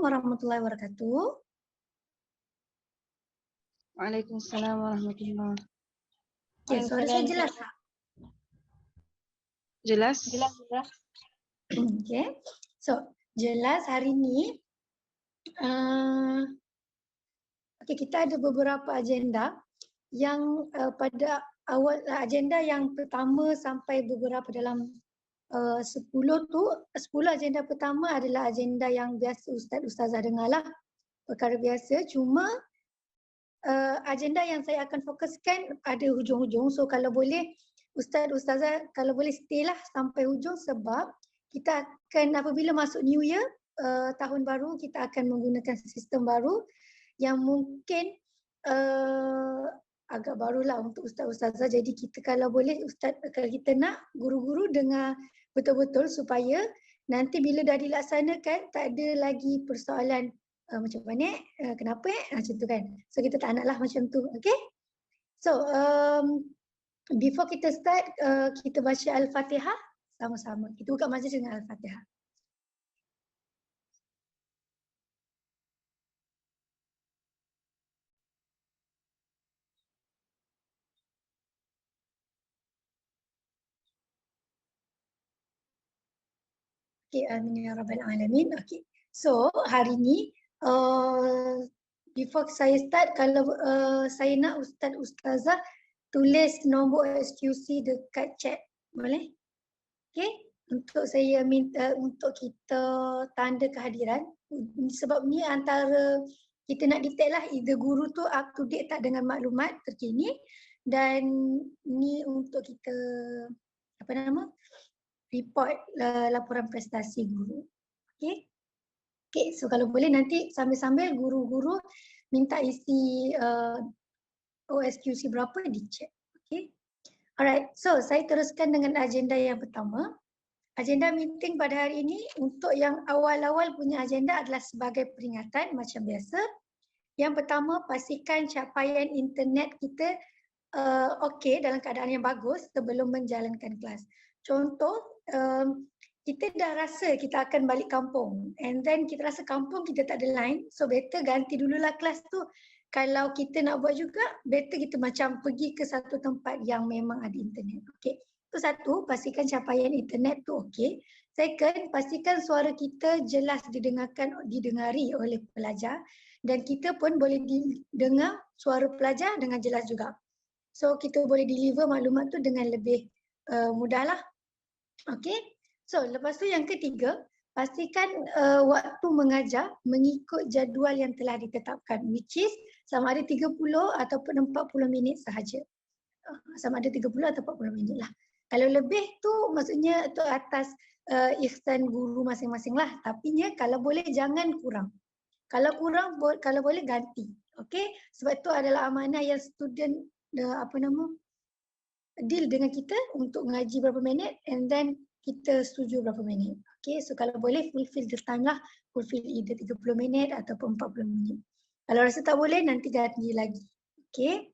warahmatullahi wabarakatuh. Waalaikumsalam warahmatullahi. Okay, suara saya jelas tak? Jelas? Okay, so jelas hari ni okay, kita ada beberapa agenda yang pada awal agenda yang pertama sampai beberapa dalam 10 agenda pertama adalah agenda yang biasa Ustazah dengar lah, perkara biasa. Cuma agenda yang saya akan fokuskan ada hujung-hujung. So kalau boleh Ustazah kalau boleh stay lah sampai hujung, sebab kita akan apabila masuk New Year, tahun baru, kita akan menggunakan sistem baru yang mungkin agak barulah untuk ustaz-ustazah. Jadi kita kalau boleh kalau kita nak guru-guru dengar betul-betul supaya nanti bila dah dilaksanakan tak ada lagi persoalan macam mana kenapa macam tu kan. So kita tak naklah macam tu. Okay, so before kita start, kita baca Al-Fatihah sama-sama. Kita buka majlis dengan Al-Fatihah. Okay, amin ya rabbal alamin. Okay, so hari ni before saya start, kalau saya nak ustazah tulis nombor SQC dekat chat, boleh? Okay, untuk saya minta untuk kita tanda kehadiran, sebab ni antara kita nak detect lah either guru tu up to date tak dengan maklumat terkini, dan ni untuk kita apa nama, report laporan prestasi guru. Okay. Okay, so kalau boleh nanti sambil-sambil guru-guru minta isi OSQC berapa di chat. Okay. Alright, so saya teruskan dengan agenda yang pertama. Agenda meeting pada hari ini untuk yang awal-awal punya agenda adalah sebagai peringatan macam biasa. Yang pertama, pastikan capaian internet kita okey, dalam keadaan yang bagus sebelum menjalankan kelas. Contoh, kita dah rasa kita akan balik kampung and then kita rasa kampung kita tak ada line, so better ganti dululah kelas tu. Kalau kita nak buat juga, better kita macam pergi ke satu tempat yang memang ada internet. Okey, itu satu, pastikan capaian internet tu okey. Second, pastikan suara kita jelas didengari oleh pelajar dan kita pun boleh dengar suara pelajar dengan jelas juga. So kita boleh deliver maklumat tu dengan lebih mudahlah. Okey. So lepas tu yang ketiga, pastikan waktu mengajar mengikut jadual yang telah ditetapkan, which is sama ada 30 ataupun 40 minit sahaja. Sama ada 30 atau 40 minit lah. Kalau lebih tu maksudnya tu atas ihsan guru masing-masing lah. Tapi kalau boleh jangan kurang. Kalau kurang, kalau boleh ganti. Okey. Sebab tu adalah amanah yang student deal dengan kita untuk ngaji berapa minit and then kita setuju berapa minit. Okay, so kalau boleh fulfill the time lah, fulfill either 30 minit ataupun 40 minit. Kalau rasa tak boleh, nanti ganti lagi. Okay.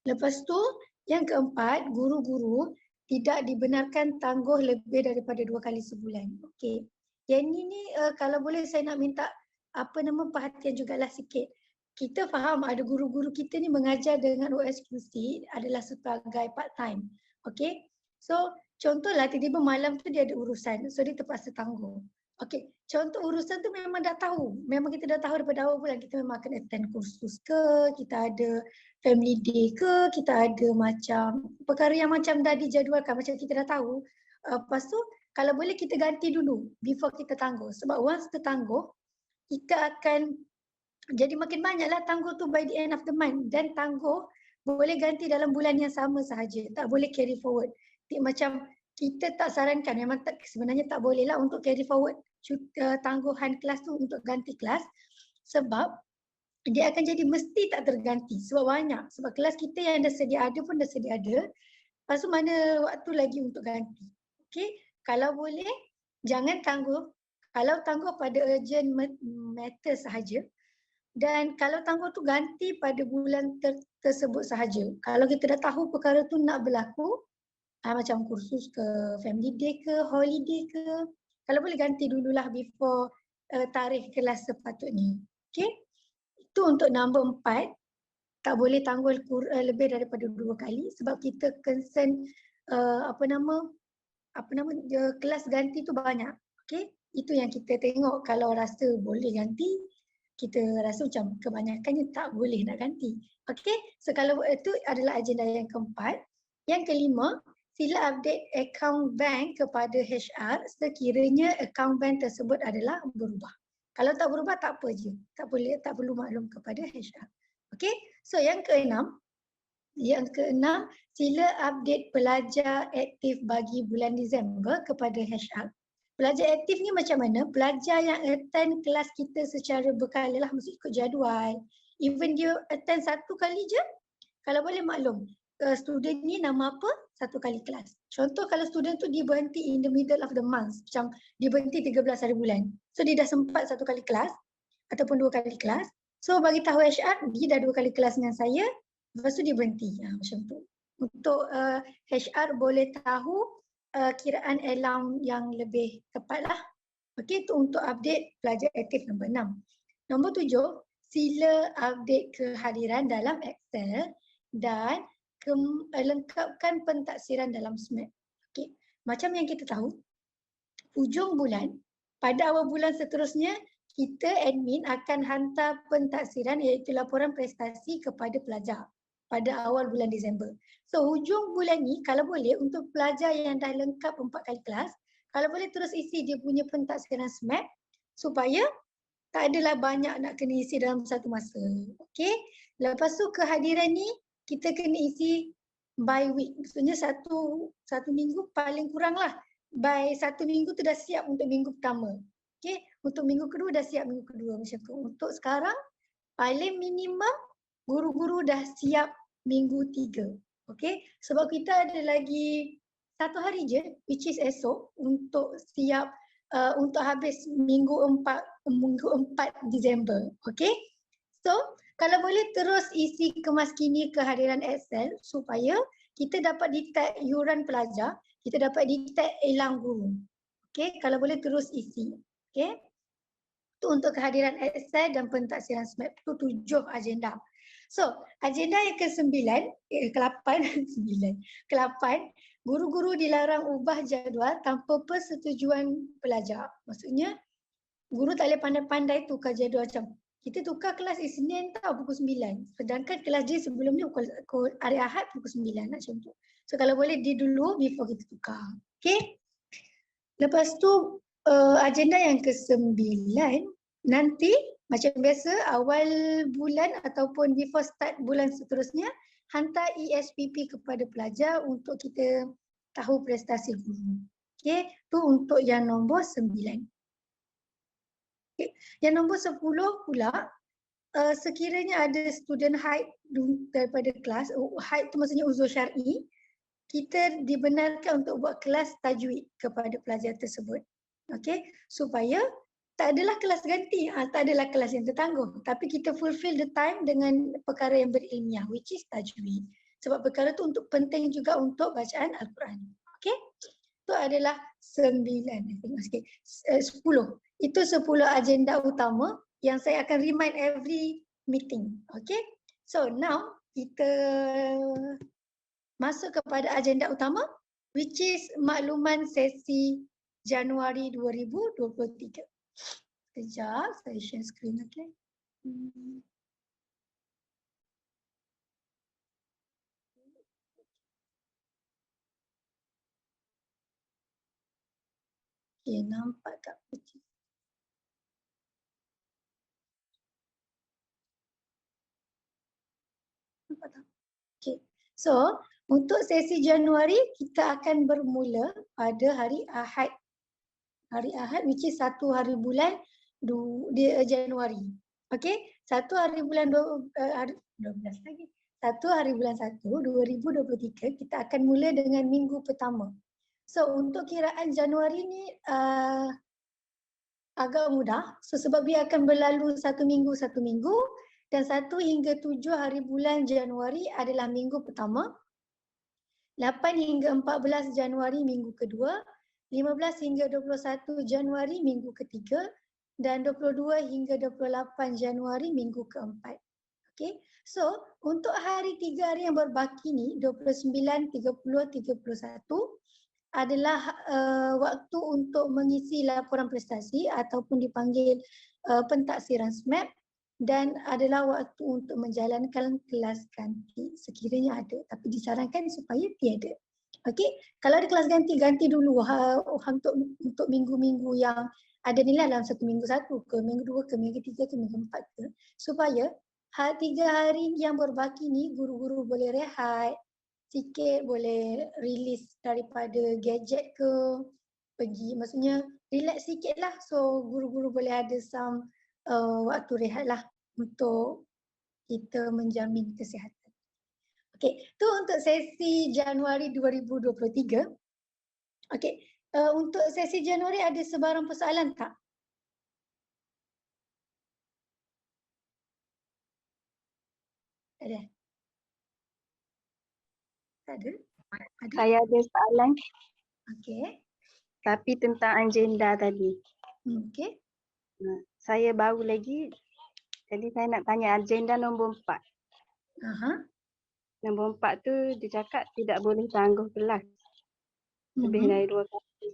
Lepas tu, yang keempat, guru-guru tidak dibenarkan tangguh lebih daripada 2 kali sebulan. Okay. Yang ni kalau boleh saya nak minta perhatian jugalah sikit. Kita faham ada guru-guru kita ni mengajar dengan OSQC adalah sebagai part time. Okay. So contohlah tiba-tiba malam tu dia ada urusan, so dia terpaksa tangguh. Okay, contoh urusan tu memang dah tahu. Memang kita dah tahu daripada awal bulan kita memang akan attend kursus ke, kita ada family day ke, kita ada macam perkara yang macam dah dijadualkan, macam kita dah tahu. Lepas tu kalau boleh kita ganti dulu before kita tangguh. Sebab once kita tangguh, kita akan jadi makin banyaklah tangguh tu by the end of the month. Dan tangguh boleh ganti dalam bulan yang sama sahaja, tak boleh carry forward. Macam kita tak sarankan, memang sebenarnya tak boleh lah untuk carry forward tangguhan kelas tu untuk ganti kelas, sebab dia akan jadi mesti tak terganti sebab banyak. Sebab kelas kita yang dah sedia ada pun dah sedia ada, lepas tu mana waktu lagi untuk ganti. Okay, kalau boleh jangan tangguh. Kalau tangguh pada urgent matter sahaja, dan kalau tangguh tu ganti pada bulan tersebut sahaja. Kalau kita dah tahu perkara tu nak berlaku, macam kursus ke, family day ke, holiday ke, kalau boleh ganti dululah before tarikh kelas sepatutnya. Okey. Itu untuk nombor 4. Tak boleh tanggul lebih daripada 2 kali sebab kita concern kelas ganti tu banyak. Okey. Itu yang kita tengok, kalau rasa boleh ganti, kita rasa macam kebanyakannya tak boleh nak ganti. Okey. So kalau itu adalah agenda yang keempat. Yang kelima, sila update akaun bank kepada HR sekiranya akaun bank tersebut adalah berubah. Kalau tak berubah tak apa je. Tak perlu maklum kepada HR. Okey. So yang keenam, sila update pelajar aktif bagi bulan Disember kepada HR. Pelajar aktif ni macam mana? Pelajar yang attend kelas kita secara berkala lah, mesti ikut jadual. Even dia attend satu kali je, kalau boleh maklum, student ni nama apa? Satu kali kelas. Contoh kalau student tu dia berhenti in the middle of the month, macam dia berhenti 13 hari bulan. So dia dah sempat satu kali kelas ataupun 2 kali kelas. So bagi tahu HR, dia dah 2 kali kelas dengan saya, lepas tu dia berhenti. Macam tu. Untuk HR boleh tahu kiraan allowance yang lebih tepat lah. Okey, itu untuk update pelajar aktif nombor 6. Nombor 7, sila update kehadiran dalam Excel dan lengkapkan pentaksiran dalam SMAP. Okey, macam yang kita tahu, hujung bulan, pada awal bulan seterusnya, kita admin akan hantar pentaksiran iaitu laporan prestasi kepada pelajar pada awal bulan Disember. So hujung bulan ni kalau boleh untuk pelajar yang dah lengkap 4 kali kelas, kalau boleh terus isi dia punya pentaksiran SMAP supaya tak adalah banyak nak kena isi dalam satu masa. Okey. Lepas tu kehadiran ni kita kena isi by week. Maksudnya satu minggu paling kurang lah. By satu minggu tu dah siap untuk minggu pertama. Okey. Untuk minggu kedua dah siap minggu kedua macam tu. Untuk sekarang paling minimum guru-guru dah siap minggu 3. Okey. Sebab kita ada lagi 1 hari je which is esok untuk siap untuk habis minggu 4 Disember. Okey. So, kalau boleh terus isi kemaskini kehadiran Excel supaya kita dapat detect yuran pelajar, kita dapat detect elang guru. Okey, kalau boleh terus isi. Okey. Itu untuk kehadiran Excel dan pentaksiran SMAP. Itu 7 agenda. So, agenda yang ke-9, ke-8, guru-guru dilarang ubah jadual tanpa persetujuan pelajar. Maksudnya, guru tak boleh pandai-pandai tukar jadual macam kita tukar kelas Isnin tau pukul 9. Sedangkan kelas dia sebelum ni hari Ahad pukul 9 macam tu. So kalau boleh di dulu before kita tukar. Okay. Lepas tu agenda yang ke-9 nanti macam biasa awal bulan ataupun before start bulan seterusnya hantar ESPP kepada pelajar untuk kita tahu prestasi guru. Okay. Tu untuk yang nombor 9. Okay. Yang nombor 10 pula, sekiranya ada student haid daripada kelas, haid tu maksudnya uzur syar'i, kita dibenarkan untuk buat kelas tajwid kepada pelajar tersebut. Okay, supaya tak adalah kelas ganti, tak adalah kelas yang tertangguh, tapi kita fulfill the time dengan perkara yang berilmiah, which is tajwid. Sebab perkara tu untuk penting juga untuk bacaan Al-Quran. Okay, itu adalah 9, okay. 10. Itu 10 agenda utama yang saya akan remind every meeting. Okay. So now kita masuk kepada agenda utama which is makluman sesi Januari 2023. Sekejap saya share screen. Okay. Okay, nampak tak kecil? Okay. So, untuk sesi Januari kita akan bermula pada hari Ahad. Hari Ahad which is 1 hari bulan Januari. Okay, 1 hari bulan 12 lagi. 1 hari bulan 1 2023 kita akan mula dengan minggu pertama. So, untuk kiraan Januari ni agak mudah. So, sebab dia akan berlalu satu minggu dan 1 hingga 7 hari bulan Januari adalah minggu pertama. 8 hingga 14 Januari minggu kedua. 15 hingga 21 Januari minggu ketiga. dan 22 hingga 28 Januari minggu keempat. Okay. So untuk hari 3 hari yang berbaki ni 29, 30, 31 adalah waktu untuk mengisi laporan prestasi ataupun dipanggil pentaksiran SMAP dan adalah waktu untuk menjalankan kelas ganti sekiranya ada, tapi disarankan supaya tiada. Okey, kalau ada kelas ganti, ganti dulu untuk minggu-minggu yang ada nilai dalam satu minggu satu ke minggu dua ke minggu tiga ke minggu empat ke, supaya 3 hari yang berbaki ni guru-guru boleh rehat sikit, boleh release daripada gadget ke, pergi maksudnya relax sikit lah, so guru-guru boleh ada some waktu rehat lah untuk kita menjamin kesihatan. Okey, tu untuk sesi Januari 2023. Okey, untuk sesi Januari ada sebarang persoalan tak? Tak ada? Tak ada? Ada? Saya ada soalan Okey. tapi tentang agenda tadi. Okey. Saya baru lagi, jadi saya nak tanya agenda nombor 4. Aha. Nombor 4 tu dia cakap tidak boleh tangguh kelas lebih Mhm. dari 2 kali.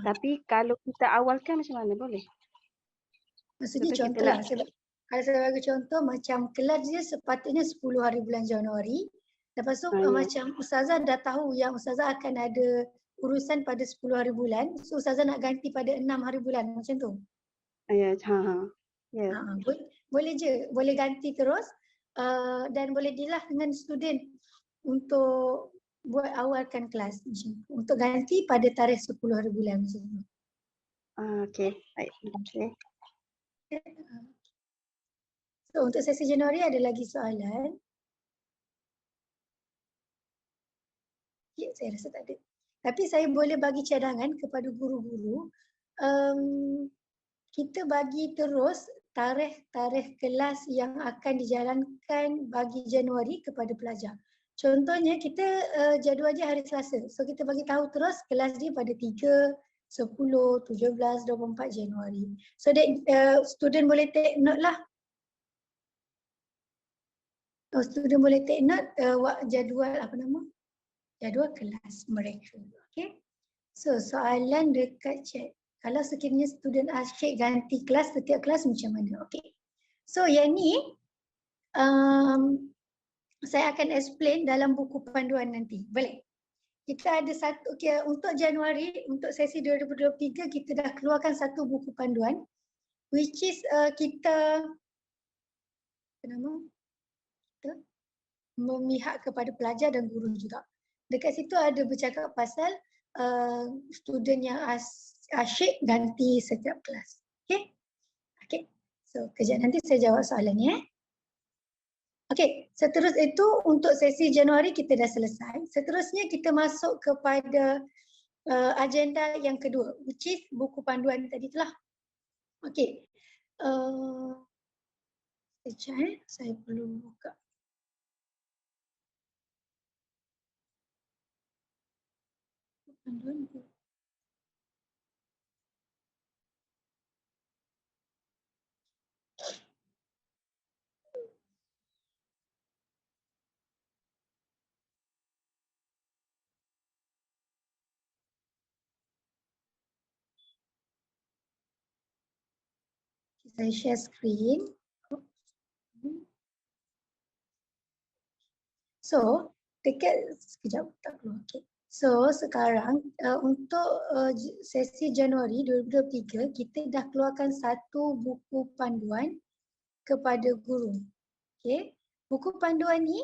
Tapi kalau kita awalkan macam mana boleh? Maksudnya Contoh kita contoh lah, nak kalau saya bagi contoh macam kelas dia sepatutnya 10 hari bulan Januari. Lepas tu ya. macam ustazah dah tahu yang ustazah akan ada urusan pada 10 hari bulan. So ustazah nak ganti pada 6 hari bulan macam tu. Ya, ya. Boleh je, boleh ganti terus dan boleh deal lah dengan student untuk buat awalkan kelas macam tu. Untuk ganti pada tarikh 10 hari bulan macam tu. Okey, baik. Terima kasih. So untuk sesi Januari ada lagi soalan? Ya, saya rasa tak ada. Tapi saya boleh bagi cadangan kepada guru-guru. Kita bagi terus tarikh-tarikh kelas yang akan dijalankan bagi Januari kepada pelajar. Contohnya kita jadual je hari Selasa. So kita bagi tahu terus kelas dia pada 3, 10, 17, 24 Januari. So that student boleh take note lah. Student boleh take note jadual jadual kelas mereka. Okay. So soalan dekat chat. Kalau sekiranya student asyik ganti kelas setiap kelas macam mana? Okay. So yang ni saya akan explain dalam buku panduan nanti. Boleh? Kita ada satu, okay, untuk Januari, untuk sesi 2023 kita dah keluarkan satu buku panduan which is kita memihak kepada pelajar dan guru juga. Dekat situ ada bercakap pasal student yang asyik ganti setiap kelas. Okay? Okay. So kejap nanti saya jawab soalannya. Okay, seterus itu untuk sesi Januari kita dah selesai. Seterusnya kita masuk kepada agenda yang kedua, which is buku panduan tadi itulah. Okay. Sekejap, saya perlu buka. Panduan tu. Saya share screen. So, dekat sekejap tak keluar. Okay. So, sekarang untuk sesi Januari 2023 kita dah keluarkan satu buku panduan kepada guru. Okay. Buku panduan ni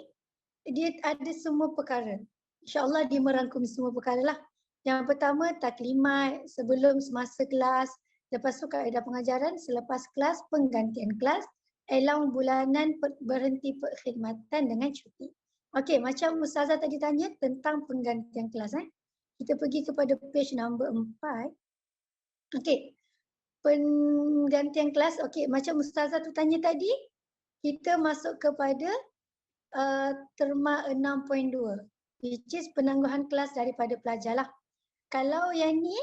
dia ada semua perkara. InsyaAllah dia merangkumi semua perkara lah. Yang pertama taklimat sebelum semasa kelas, lepas tu kaedah pengajaran, selepas kelas, penggantian kelas, allowance bulanan berhenti perkhidmatan dengan cuti. Okey, macam Ustazah tadi tanya tentang penggantian kelas. Kita pergi kepada page number 4. Okey, penggantian kelas. Okey, macam Ustazah tu tanya tadi, kita masuk kepada terma 6.2 which is penangguhan kelas daripada pelajar lah. Kalau yang ni,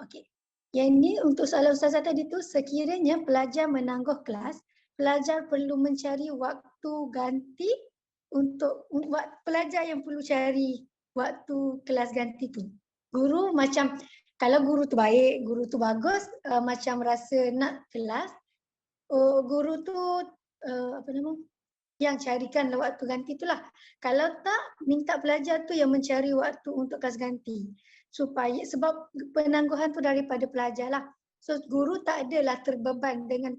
okey, Yang ini untuk soalan Ustazah tadi tu, sekiranya pelajar menangguh kelas, pelajar perlu mencari waktu ganti untuk pelajar yang perlu cari waktu kelas ganti tu. Guru macam, kalau guru tu baik, guru tu bagus, macam rasa nak kelas, guru tu apa nama, yang carikan waktu ganti itulah. Kalau tak, minta pelajar tu yang mencari waktu untuk kelas ganti. Supaya, sebab penangguhan tu daripada pelajar lah. So guru tak adalah terbeban dengan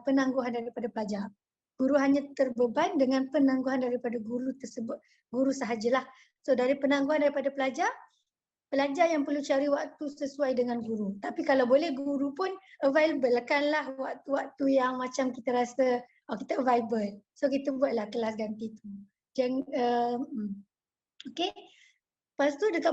penangguhan daripada pelajar. Guru hanya terbeban dengan penangguhan daripada guru tersebut. Guru sahajalah. So dari penangguhan daripada pelajar, pelajar yang perlu cari waktu sesuai dengan guru. Tapi kalau boleh guru pun available lah waktu-waktu yang macam kita rasa kita available. So kita buatlah kelas ganti tu. Okay. Lepas tu dekat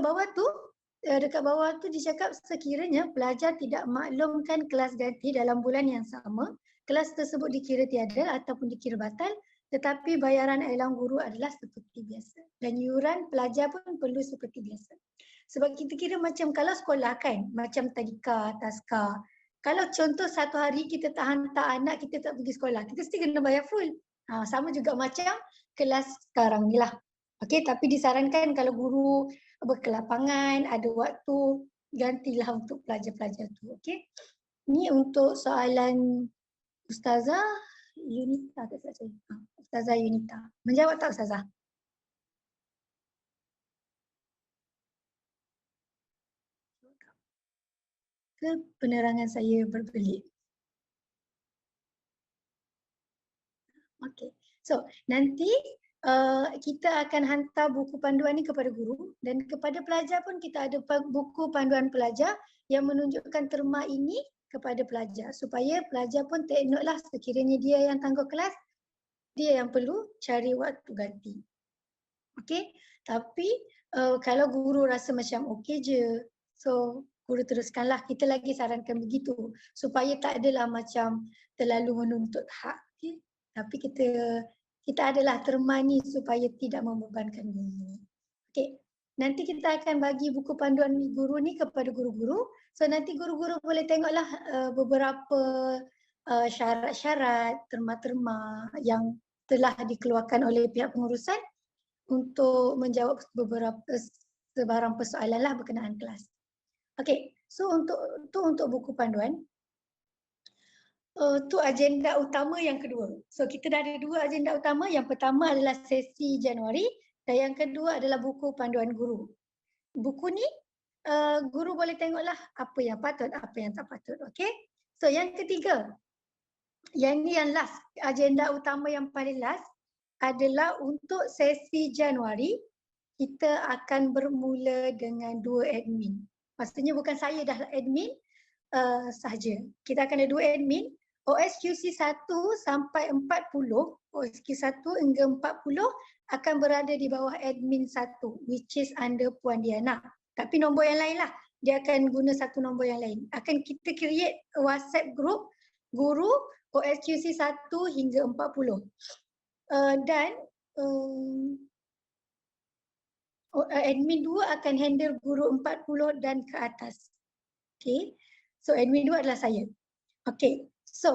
bawah tu dicakap sekiranya pelajar tidak maklumkan kelas ganti dalam bulan yang sama, kelas tersebut dikira tiada ataupun dikira batal, tetapi bayaran elang guru adalah seperti biasa. Dan yuran pelajar pun perlu seperti biasa. Sebab kita kira macam kalau sekolah kan, macam tadika, taska. Kalau contoh satu hari kita tak hantar anak, kita tak pergi sekolah, kita mesti kena bayar full. Sama juga macam kelas sekarang ni lah. Okay, tapi disarankan kalau guru berkelapangan, ada waktu, gantilah untuk pelajar-pelajar tu. Okay. Ni untuk soalan Ustazah Yunita. Ustazah Yunita. Menjawab tak Ustazah? Ke penerangan saya berbelit? Okay. So, nanti kita akan hantar buku panduan ni kepada guru dan kepada pelajar pun kita ada buku panduan pelajar yang menunjukkan terma ini kepada pelajar supaya pelajar pun take note lah sekiranya dia yang tangguh kelas, dia yang perlu cari waktu ganti. Okay, tapi kalau guru rasa macam okey je, so guru teruskanlah. Kita lagi sarankan begitu supaya tak adalah macam terlalu menuntut hak. Okay? Tapi kita adalah terma ni supaya tidak membebankan guru. Okay. Nanti kita akan bagi buku panduan guru ni kepada guru-guru. So nanti guru-guru boleh tengoklah beberapa syarat-syarat, terma-terma yang telah dikeluarkan oleh pihak pengurusan untuk menjawab sebarang persoalan lah berkenaan kelas. Okay, so untuk buku panduan, tu agenda utama yang kedua. So kita dah ada dua agenda utama. Yang pertama adalah sesi Januari dan yang kedua adalah buku panduan guru. Buku ni guru boleh tengoklah apa yang patut, apa yang tak patut. Okay. So yang ketiga, yang ni yang last, agenda utama yang paling last adalah untuk sesi Januari kita akan bermula dengan 2 admin. Maksudnya bukan saya dah admin sahaja. Kita akan ada 2 admin. OSQC 1 sampai 40, OSQ 1 hingga 40 akan berada di bawah admin 1 which is under Puan Diana. Tapi nombor yang lain lah. Dia akan guna satu nombor yang lain. Akan kita create WhatsApp group guru OSQC 1 hingga 40. Dan admin 2 akan handle guru 40 dan ke atas. Okay. So admin 2 adalah saya. Okay. So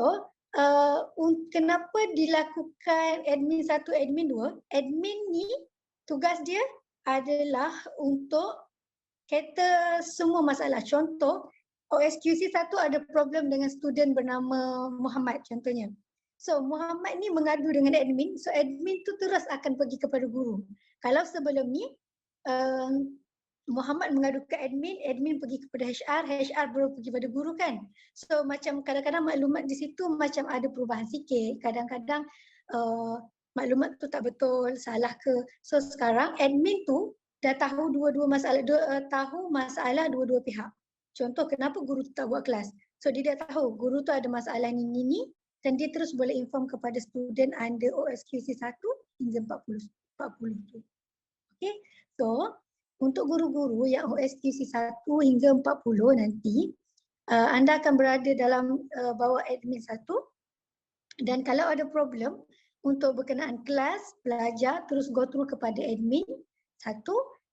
kenapa dilakukan admin 1, admin 2? Admin ni tugas dia adalah untuk cater semua masalah. Contoh, OSQC 1 ada problem dengan student bernama Muhammad contohnya. So Muhammad ni mengadu dengan admin, so admin tu terus akan pergi kepada guru. Kalau sebelum ni Muhammad mengadu ke admin, admin pergi kepada HR, HR baru pergi pada guru kan. So macam kadang-kadang maklumat di situ macam ada perubahan sikit, kadang-kadang maklumat tu tak betul, salah ke. So sekarang admin tu dah tahu dua-dua masalah, tahu masalah dua-dua pihak. Contoh kenapa guru tu tak buat kelas. So dia dah tahu guru tu ada masalah ni dan dia terus boleh inform kepada student under OSQC 1 hingga 40 tu. Okay, so untuk guru-guru yang OSQC 1 hingga 40 nanti, anda akan berada dalam bawah admin 1 dan kalau ada problem untuk berkenaan kelas, pelajar terus go through kepada admin 1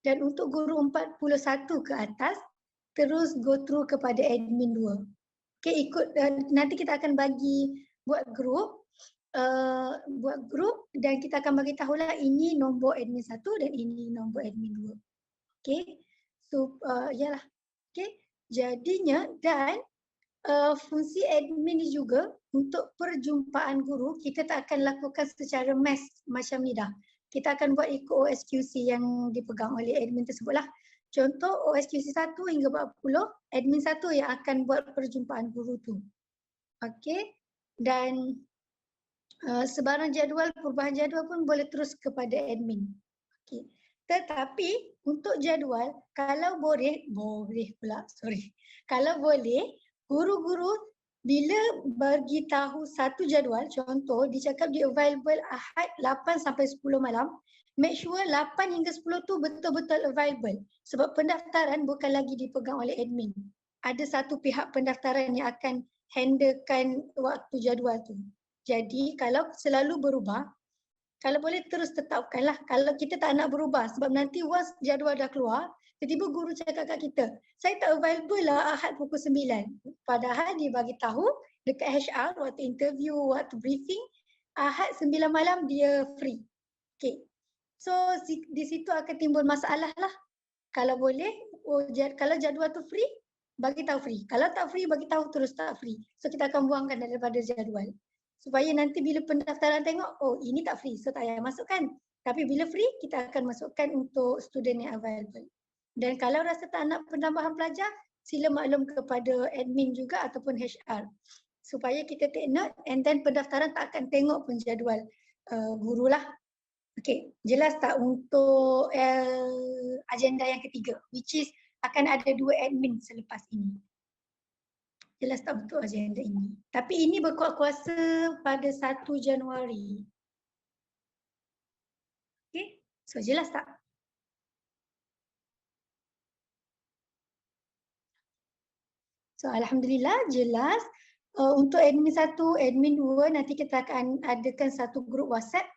dan untuk guru 41 ke atas, terus go through kepada admin 2. Okay, nanti kita akan bagi buat grup dan kita akan bagi tahulah ini nombor admin 1 dan ini nombor admin 2. Okay, so yalah. Okay, jadinya dan fungsi admin ni juga untuk perjumpaan guru kita tak akan lakukan secara mass macam ni dah. Kita akan buat ikut OSQC yang dipegang oleh admin tersebut lah. Contoh OSQC 1 hingga 40, admin 1 yang akan buat perjumpaan guru tu. Okey, dan sebarang jadual, perubahan jadual pun boleh terus kepada admin. Okey. Tetapi untuk jadual, kalau boleh guru-guru bila bagi tahu satu jadual, contoh dicakap dia available Ahad 8 sampai 10 malam, make sure 8 hingga 10 tu betul-betul available. Sebab pendaftaran bukan lagi dipegang oleh admin. Ada satu pihak pendaftaran yang akan handlekan waktu jadual tu. Jadi kalau selalu berubah, kalau boleh terus tetapkanlah. Kalau kita tak nak berubah sebab nanti once jadual dah keluar, tiba-tiba guru cakap kat kita, saya tak available lah Ahad pukul 9. Padahal dia bagi tahu dekat HR waktu interview, waktu briefing, Ahad 9 malam dia free. Okay. So di situ akan timbul masalah lah. Kalau boleh, kalau jadual tu free, bagi tahu free. Kalau tak free, bagi tahu terus tak free. So kita akan buangkan daripada jadual. Supaya nanti bila pendaftaran tengok, oh ini tak free, so tak payah masukkan. Tapi bila free, kita akan masukkan untuk student yang available. Dan kalau rasa tak nak penambahan pelajar, sila maklum kepada admin juga ataupun HR. Supaya kita take note and then pendaftaran tak akan tengok pun jadual guru lah. Okay, jelas tak untuk agenda yang ketiga, which is akan ada 2 admin selepas ini. Jelas tak untuk agenda ini. Tapi ini berkuat kuasa pada 1 Januari. Okay, so jelas tak? So Alhamdulillah jelas. Untuk admin 1, admin 2 nanti kita akan adakan satu grup WhatsApp.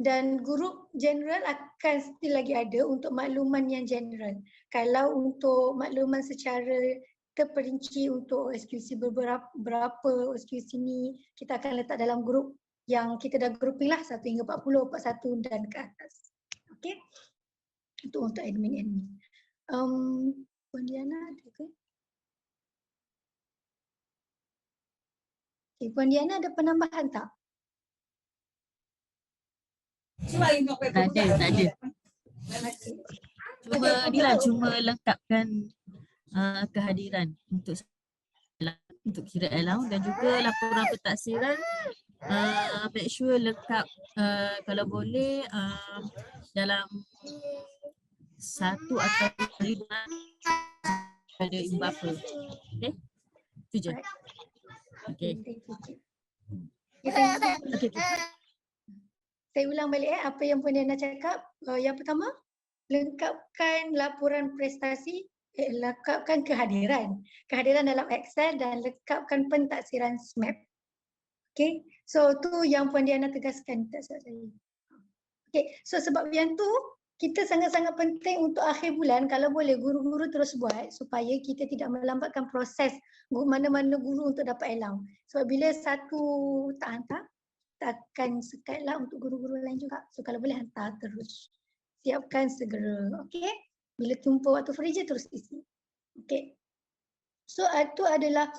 Dan grup general akan still lagi ada untuk makluman yang general. Kalau untuk makluman secara terperinci untuk OSQC berapa OSQC ni kita akan letak dalam grup yang kita dah grouping lah 1 hingga 40, 41 dan ke atas. Okey. Itu untuk admin. Puan Diana ada ke? Okay, Puan Diana ada penambahan tak? Tak ada. Cuma lengkapkan kehadiran untuk kira allowance dan juga laporan pentaksiran. Make sure lengkap kalau boleh dalam 1 atau 5 pada ibu bapa. Okay? Itu je. Okay. Okay. Saya ulang balik apa yang Puan Diana cakap. Yang pertama, lengkapkan laporan prestasi, lengkapkan kehadiran. Kehadiran dalam Excel dan lengkapkan pentaksiran SMAP. Okay, so tu yang Puan Diana tegaskan tak salah saya. Okay, so sebab yang tu kita sangat-sangat penting untuk akhir bulan kalau boleh guru-guru terus buat supaya kita tidak melambatkan proses mana-mana guru untuk dapat allowance. Sebab bila satu tak hantar, takkan sekatlah untuk guru-guru lain juga. So kalau boleh hantar terus. Siapkan segera. Okey. Bila tumpuk waktu free je terus isi. Okey. So itu adalah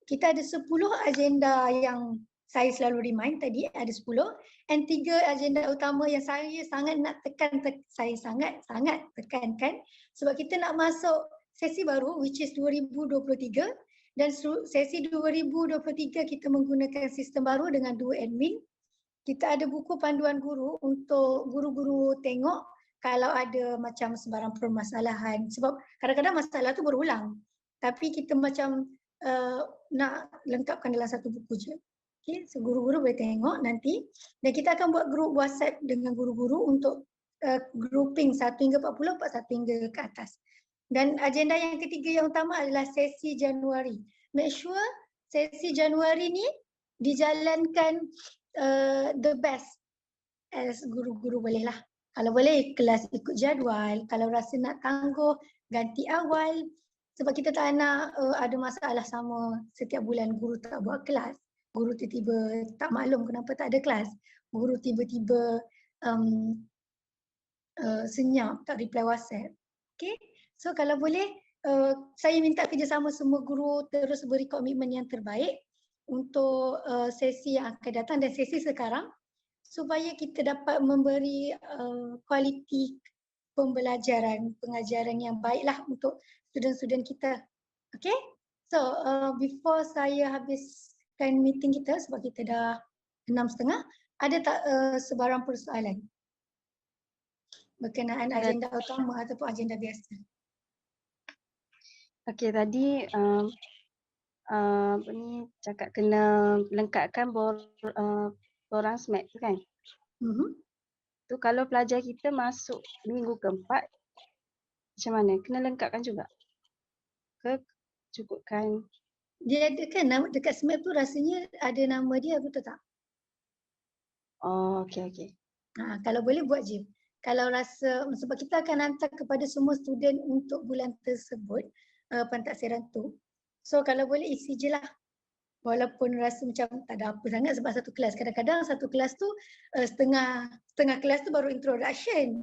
kita ada 10 agenda yang saya selalu remind tadi ada 10 and 3 agenda utama yang saya sangat nak saya sangat tekankan sebab kita nak masuk sesi baru which is 2023. Dan sesi 2023 kita menggunakan sistem baru dengan 2 admin. Kita ada buku panduan guru untuk guru-guru tengok kalau ada macam sebarang permasalahan. Sebab kadang-kadang masalah tu berulang. Tapi kita macam nak lengkapkan dalam satu buku je. Okay, so guru-guru boleh tengok nanti. Dan kita akan buat grup WhatsApp dengan guru-guru untuk grouping 1 hingga 40, 41 hingga ke atas. Dan agenda yang ketiga yang utama adalah sesi Januari. Make sure sesi Januari ni dijalankan the best as guru-guru boleh lah. Kalau boleh kelas ikut jadual, kalau rasa nak tangguh ganti awal, Sebab kita tak nak ada masalah sama setiap bulan guru tak buat kelas. Guru tiba-tiba tak maklum kenapa tak ada kelas. Guru tiba-tiba um, senyap, tak reply WhatsApp. Okay, so kalau boleh saya minta kerjasama semua guru terus beri komitmen yang terbaik untuk sesi yang akan datang dan sesi sekarang supaya kita dapat memberi kualiti pembelajaran, pengajaran yang baiklah untuk student-student kita. Okay, so before saya habiskan meeting kita sebab kita dah 6:30, ada tak sebarang persoalan berkenaan agenda utama ataupun agenda biasa? Okey, tadi apa ni cakap kena lengkapkan borang SMAP tu kan. Tu kalau pelajar kita masuk minggu keempat, macam mana? Kena lengkapkan juga? Ke cukupkan? Dia ada kan nama dekat SMAP tu rasanya ada nama dia, betul tak? Oh, okey. Kalau boleh buat je. Kalau rasa, sebab kita akan hantar kepada semua student untuk bulan tersebut pentaksiran tu. So kalau boleh isi je lah. Walaupun rasa macam tak ada apa sangat sebab satu kelas. Kadang-kadang satu kelas tu setengah kelas tu baru introduction.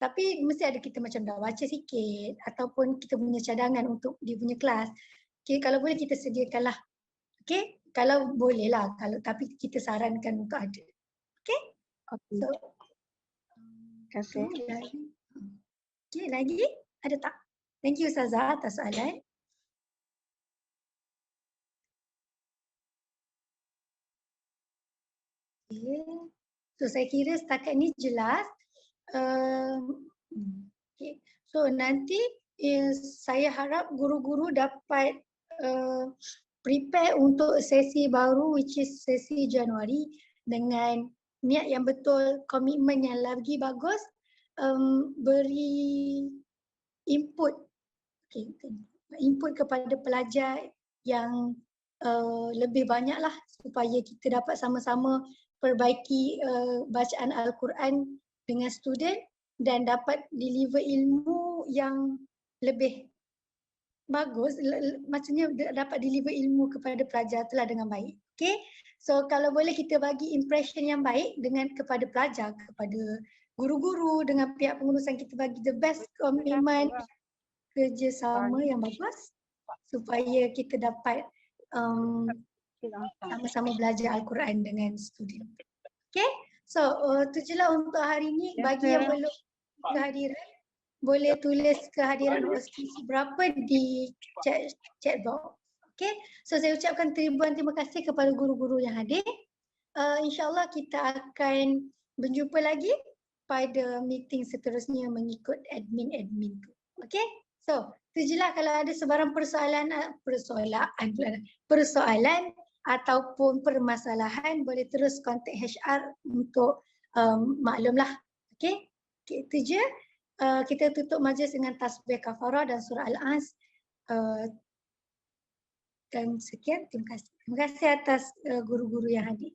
Tapi mesti ada kita macam dah baca sikit ataupun kita punya cadangan untuk dia punya kelas. Okay, kalau boleh kita sediakan lah. Okay, kalau boleh lah. Tapi kita sarankan untuk ada. Okay, Okey. so Terima kasih. Okay, lagi? Ada tak? Thank you Ustazah atas soalan. Okay. So saya kira setakat ni jelas. Okay. So nanti saya harap guru-guru dapat prepare untuk sesi baru which is sesi Januari dengan niat yang betul, komitmen yang lagi bagus, beri input, input kepada pelajar yang lebih banyaklah supaya kita dapat sama-sama perbaiki bacaan Al-Quran dengan student dan dapat deliver ilmu yang lebih bagus, maksudnya dapat deliver ilmu kepada pelajar itulah dengan baik. Okay, so kalau boleh kita bagi impression yang baik dengan kepada pelajar, kepada guru-guru, dengan pihak pengurusan, kita bagi the best commitment, kerjasama yang bagus supaya kita dapat sama-sama belajar Al-Quran dengan student. Okay, so tu je lah untuk hari ni. Bagi yang belum kehadiran, boleh tulis kehadiran OSKC berapa di chat box. Okay, so saya ucapkan ribuan terima kasih kepada guru-guru yang hadir. InsyaAllah kita akan berjumpa lagi pada meeting seterusnya mengikut admin tu. Okay, so tu je lah. Kalau ada sebarang persoalan ataupun permasalahan, boleh terus kontak HR untuk maklum lah. Okay, itu je. Kita tutup majlis dengan tasbih kafarah dan surah Al-As. Dan sekian, terima kasih. Terima kasih atas guru-guru yang hadir.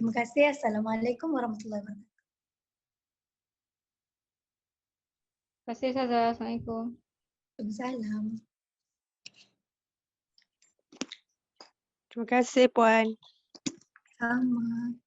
Terima kasih. Assalamualaikum warahmatullahi wabarakatuh. Terima kasih Ustazah. Assalamualaikum. Waalaikumsalam. Terima kasih Puan. Sama.